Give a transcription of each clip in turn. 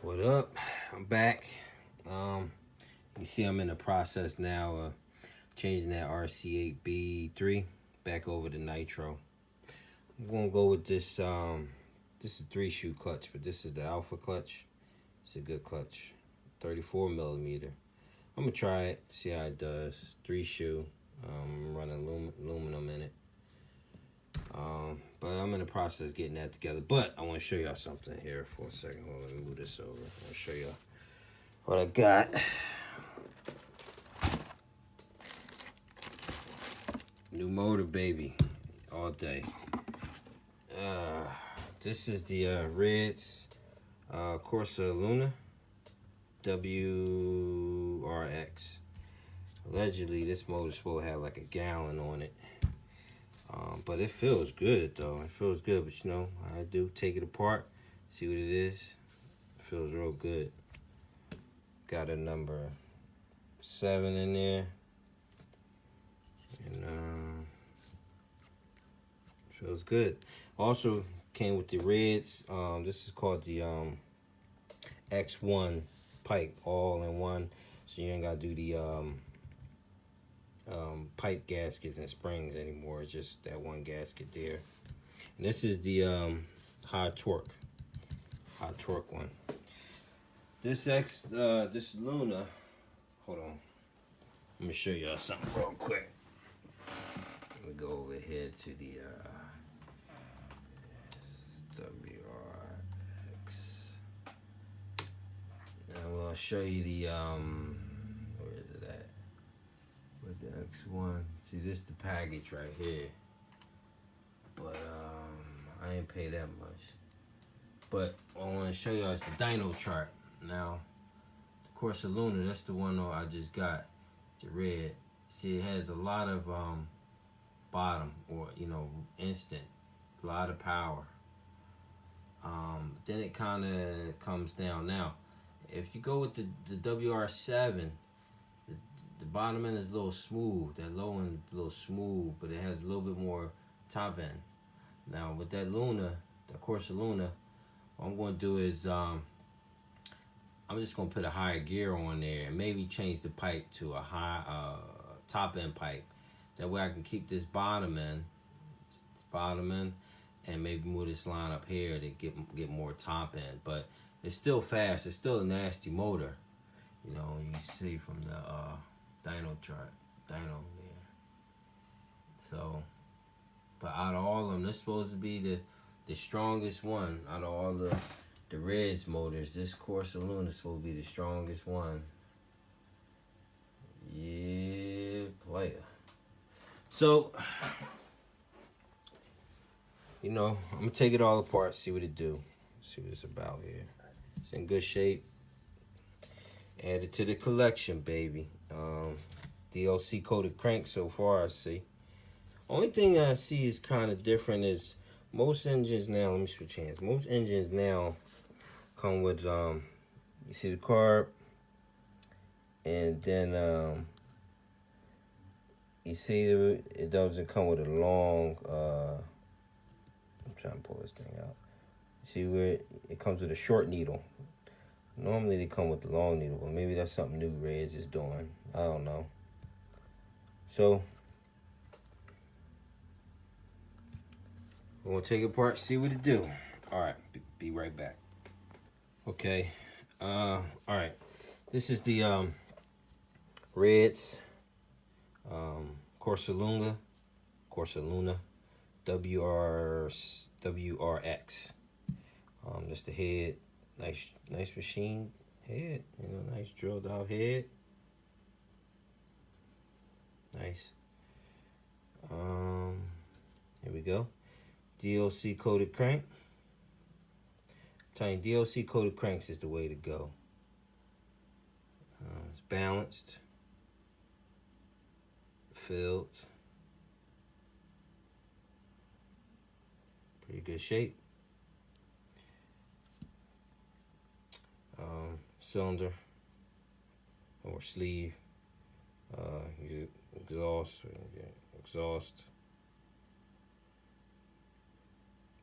What up? I'm back. You see I'm in the process now of changing that RC8B3 back over to nitro. I'm gonna go with this. This is 3-shoe clutch, but this is the alpha clutch. It's a good clutch, 34 millimeter. I'm gonna try it, see how it does. 3-shoe. I'm running aluminum in it. But I'm in the process of getting that together. But I want to show y'all something here for a second. Hold on, let me move this over. I'll show y'all what I got. New motor, baby, all day. This is the WRX Corsa Lunga WRX. Allegedly, this motor's supposed to have like a gallon on it. But it feels good though. It feels good, but you know, I do take it apart, see what it is. It feels real good. Got a number 7 in there. And feels good. Also came with the reds. This is called the X1 pipe, all in one. So you ain't gotta do the pipe gaskets and springs anymore. It's just that one gasket there. And this is the high torque one. This Luna, hold on, let me show y'all something real quick. Let me go over here to the WRX, and we'll show you the where is it at? With the X1. See, this the package right here. But I ain't pay that much. But what I want to show y'all is the dyno chart. Now, the Corsa Lunga, that's the one I just got, the red. See, it has a lot of bottom, or you know, instant, a lot of power. Then it kind of comes down. Now, if you go with the WR7, the bottom end is a little smooth. That low end is a little smooth, but it has a little bit more top end. Now with that Luna, the Corsa Lunga, what I'm going to do is I'm just going to put a higher gear on there and maybe change the pipe to a high top end pipe. That way I can keep this bottom end, and maybe move this line up here to get more top end. But it's still fast. It's still a nasty motor. You know, you can see from the dyno chart, dyno there. So, but out of all of them, this is supposed to be the strongest one out of all the Reds motors. This Corsa Lunga is supposed to be the strongest one. Yeah, player. So, you know, I'm gonna take it all apart, see what it do, see what it's about here. It's in good shape. Add it to the collection, baby. DLC coated crank so far, I see. Only thing I see is kind of different is most engines now, let me switch hands. Most engines now come with, you see the carb, and then you see it doesn't come with a long, I'm trying to pull this thing out. You see where it comes with a short needle. Normally they come with the long needle, but maybe that's something new Reds is doing. I don't know. So, we're gonna take it apart, see what it do. All right, be right back. Okay, all right. This is the Reds Corsa Lunga WRX. Just the head, nice machine head. You know, nice drilled out head. Nice. Here we go. DLC coated crank. I'm telling you, DLC coated cranks is the way to go. It's balanced, filled, pretty good shape. Cylinder or sleeve. Exhaust,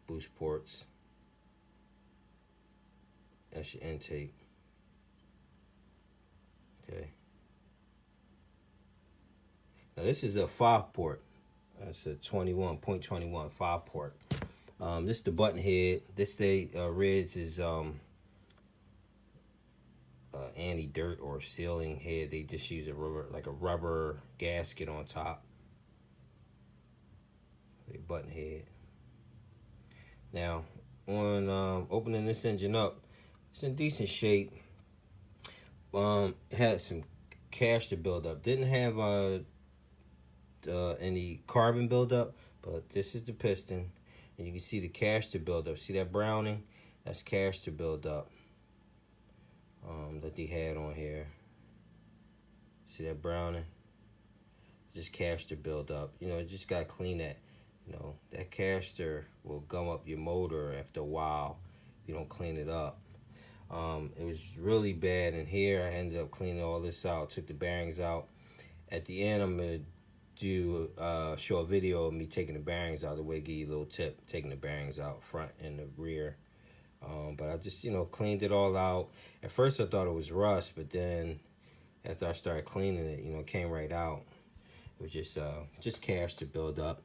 boost ports, That's your intake. Okay. Now this is a 5-port. That's a 21.21 5-port. This is the button head. This Reds is anti-dirt or sealing head. They just use a rubber gasket on top. The button head. Now, on opening this engine up, it's in decent shape. It had some caster buildup. Didn't have any carbon buildup, but this is the piston, and you can see the caster buildup. See that browning? That's caster buildup that they had on here. See that browning? Just caster buildup. You know, you just gotta clean that. You know, that caster will gum up your motor after a while if you don't clean it up. It was really bad in here. I ended up cleaning all this out, took the bearings out. At the end, I'm gonna show a video of me taking the bearings out of the way, give you a little tip, taking the bearings out front and the rear. But I just, cleaned it all out. At first I thought it was rust, but then after I started cleaning it, it came right out. It was just caster build up.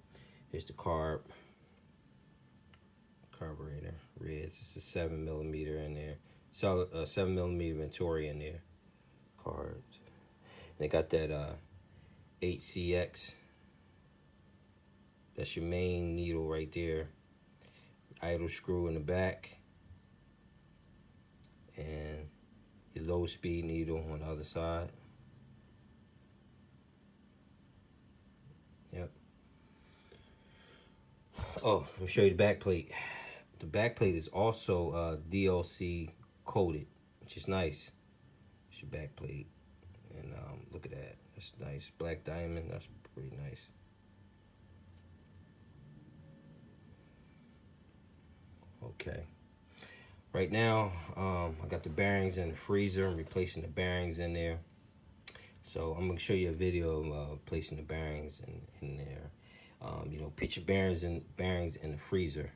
Here's the carburetor, Reds. It's a 7mm in there. Solid 7mm Venturi in there. Cards. And they got that 8CX. That's your main needle right there. Idle screw in the back. And your low speed needle on the other side. Yep. Oh, let me show you the back plate. The back plate is also DLC coated, which is nice. It's your back plate. And look at that. That's nice. Black diamond. That's pretty nice. Okay. Right now, I got the bearings in the freezer. I'm replacing the bearings in there. So I'm going to show you a video of placing the bearings in there. Put your bearings in the freezer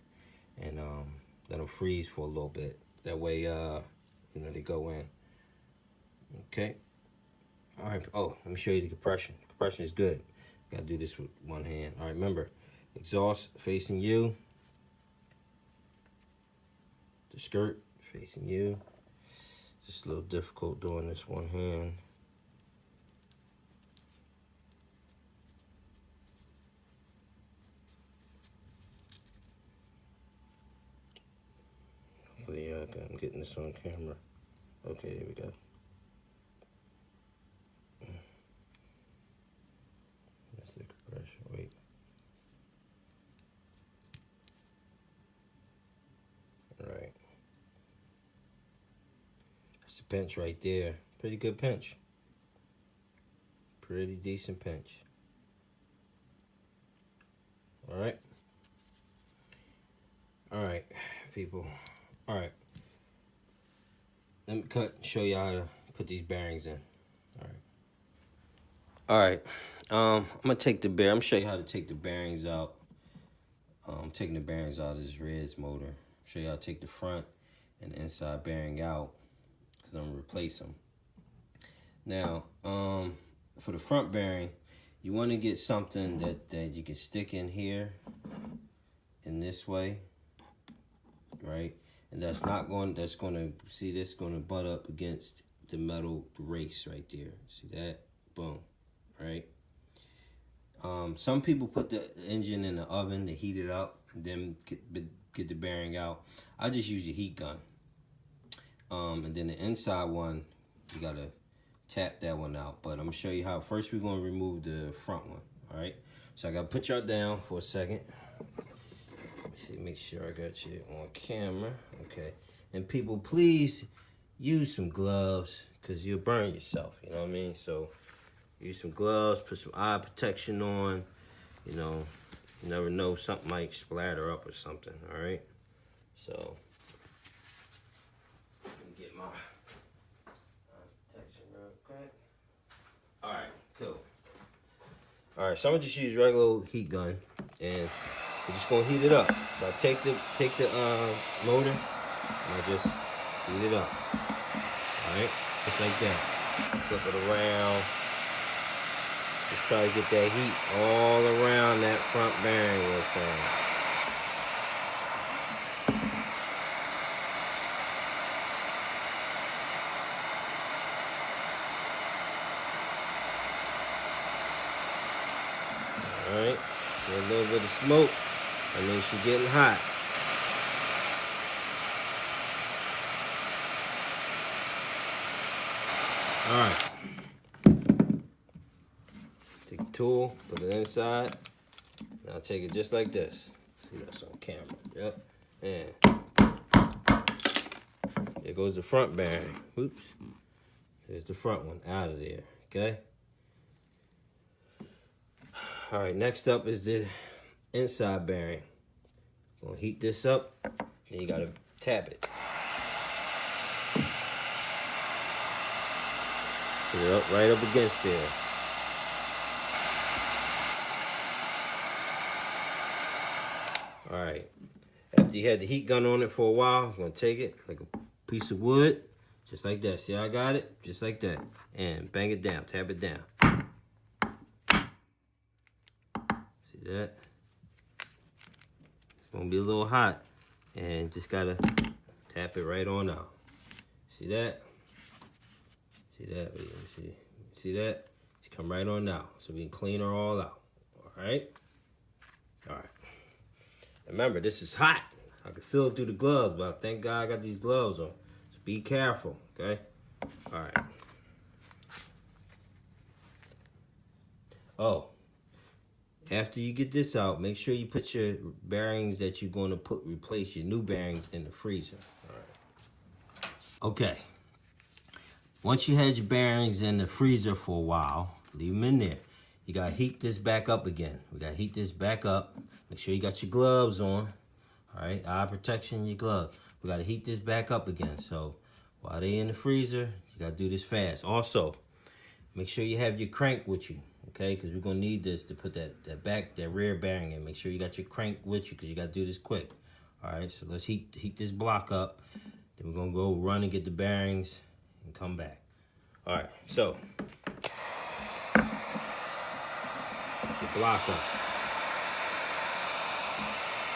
and let them freeze for a little bit. That way, they go in. Okay. All right. Oh, let me show you the compression. Compression is good. Got to do this with one hand. All right. Remember, exhaust facing you. The skirt facing you. Just a little difficult doing this one hand. Hopefully, I'm getting this on camera. Okay, there we go. That's the compression. Wait. All right. That's the pinch right there. Pretty good pinch. Pretty decent pinch. All right. All right, people. All right. Let me cut and show you how to put these bearings in. All right. All right. I'm gonna take I'm gonna show you how to take the bearings out. I'm taking the bearings out of this Reds motor. Show you how to take the front and the inside bearing out, because I'm gonna replace them. Now, for the front bearing, you want to get something that you can stick in here in this way, right? And that's going to butt up against the metal race right there. See that? Boom. Right? Some people put the engine in the oven to heat it up and then get the bearing out. I just use a heat gun. And then the inside one, you got to tap that one out. But I'm going to show you how. First, we're going to remove the front one. All right? So I got to put y'all down for a second. Let me see, make sure I got you on camera. Okay. And people, please use some gloves, because you'll burn yourself. You know what I mean? So use some gloves, put some eye protection on. You never know, something might splatter up or something. All right? So let me get my eye protection real quick. All right, cool. All right, so I'm gonna just use regular heat gun, and we're just gonna heat it up. So I take the motor, and I just Heat it up. Alright? Just like that. Flip it around. Just try to get that heat all around that front bearing real fast. Alright? Get a little bit of smoke. That means she's getting hot. Alright. Take the tool, put it inside. Now take it just like this. See, that's on camera. Yep. And there goes the front bearing. Oops. There's the front one out of there. Okay? Alright, next up is the inside bearing. Gonna heat this up, then you gotta tap it. Put it up right up against there. Alright. After you had the heat gun on it for a while, I'm gonna take it like a piece of wood, just like that. See how I got it? Just like that. And bang it down, tap it down. See that? It's gonna be a little hot. And just gotta tap it right on out. See that? See that? Wait, let me see. See that? Just come right on out. So we can clean her all out. Alright? Alright. Remember, this is hot. I can feel it through the gloves, but thank God I got these gloves on. So be careful, okay? Alright. Oh. After you get this out, make sure you put your bearings that you're going to replace your new bearings in the freezer. Alright. Okay. Once you had your bearings in the freezer for a while, leave them in there. You gotta heat this back up again. We gotta heat this back up. Make sure you got your gloves on. All right, eye protection, your gloves. We gotta heat this back up again. So while they in the freezer, you gotta do this fast. Also, make sure you have your crank with you, okay? Because we're gonna need this to put that rear bearing in. Make sure you got your crank with you because you gotta do this quick. All right, so let's heat this block up. Then we're gonna go run and get the bearings and come back. All right, so the block up.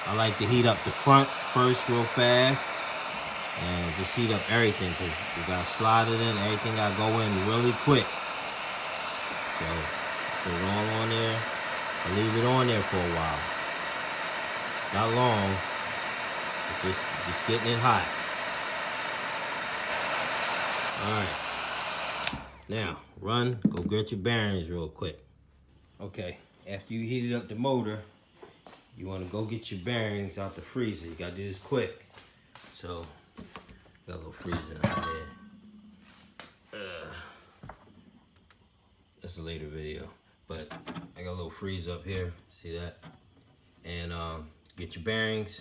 I like to heat up the front first real fast and just heat up everything because we got to slide it in. Everything got to go in really quick. So put it all on there and leave it on there for a while. Not long, but just getting it hot. All right. Now, go get your bearings real quick. Okay, after you heated up the motor, you want to go get your bearings out the freezer. You got to do this quick. So, got a little freezer out there. That's a later video. But I got a little freeze up here. See that? And get your bearings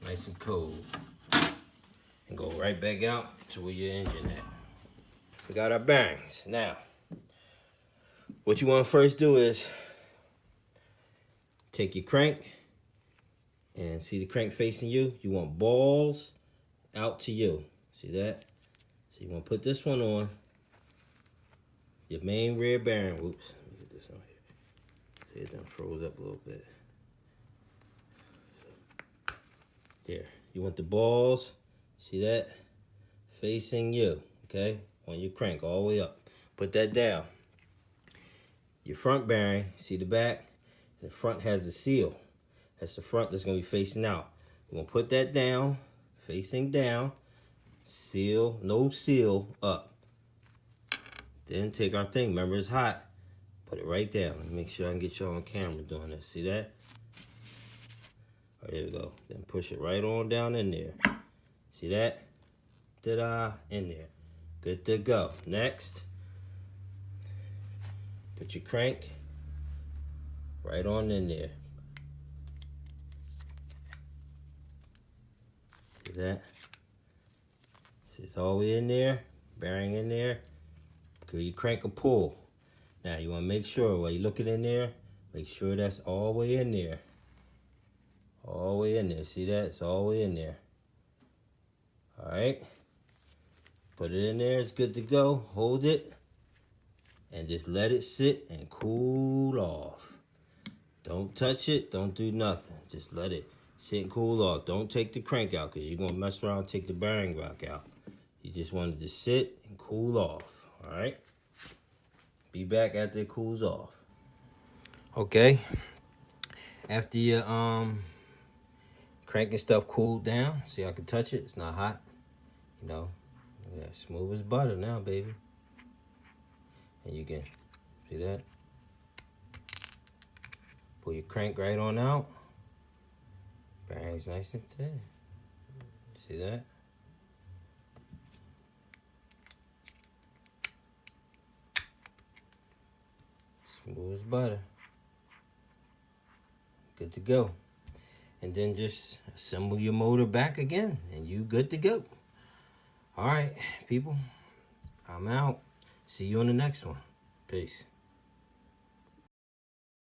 nice and cold. And go right back out to where your engine at. We got our bearings. Now, what you want to first do is take your crank and see the crank facing you. You want balls out to you. See that? So you want to put this one on your main rear bearing. Whoops. Let me get this on here. See, it done froze up a little bit. There. You want the balls, see that? Facing you, okay? On your crank all the way up. Put that down. Your front bearing, see the back? The front has a seal. That's the front that's going to be facing out. We're going to put that down, facing down. Seal, no seal, up. Then take our thing. Remember, it's hot. Put it right down. Let me make sure I can get you on camera doing this. See that? Oh, there we go. Then push it right on down in there. See that? Ta-da! In there. Good to go. Next, put your crank right on in there. See that? It's all the way in there, bearing in there. Because you crank a pull. Now you want to make sure while you look it in there, make sure that's all the way in there. All the way in there. See that? It's all the way in there. right? Put it in there, it's good to go. Hold it, and just let it sit and cool off. Don't touch it, don't do nothing. Just let it sit and cool off. Don't take the crank out, because you're going to mess around and take the bearing rack out. You just want it to sit and cool off, all right? Be back after it cools off. Okay, after your crank and stuff cooled down, see I can touch it, it's not hot, you know. Look at that, smooth as butter now, baby. And you can, see that? Pull your crank right on out. Bearing's nice and thin. See that? Smooth as butter. Good to go. And then just assemble your motor back again, and you good to go. All right, people, I'm out. See you on the next one. Peace.